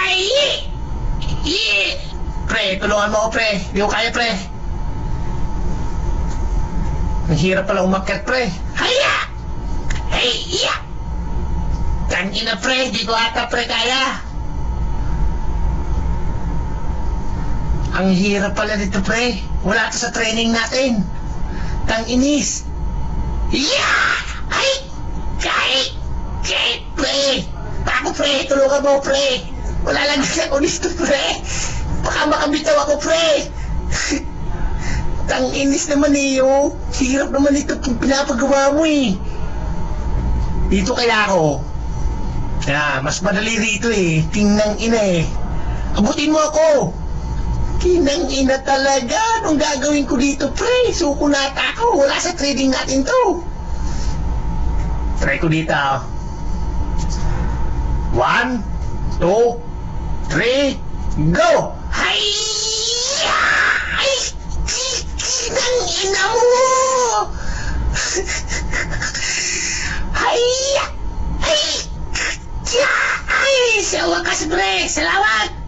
Ay! Pre, tulungan mo ako, pre. Hindi ko kaya, pre. Ang hirap pala umakyat, pre. Haya! Hey, iya! Tangina, pre. Di ko ata, pre, kaya. Ang hirap pala nito, pre. Wala to sa training natin. Tanginis. Iya! Ay! Kahit, pre. Ako, pre. Tulungan mo, pre. Wala lang ako nito, pre. Baka makabitaw ako, pre. Tanginis naman eh, oh. Hirap naman ito pinapagawa mo eh. Dito kaya ako. Mas madali rito eh. Tingnang ina eh. Abutin mo ako. Tinang ina talaga. Anong gagawin ko dito, pre? Suko nata ako. Wala sa trading natin to. Try ko dito. 1, 2, 3, go! Hayya! Ay! Tinang ina mo! Hayya! Ay! Ay! Sa wakas, pre! Salamat!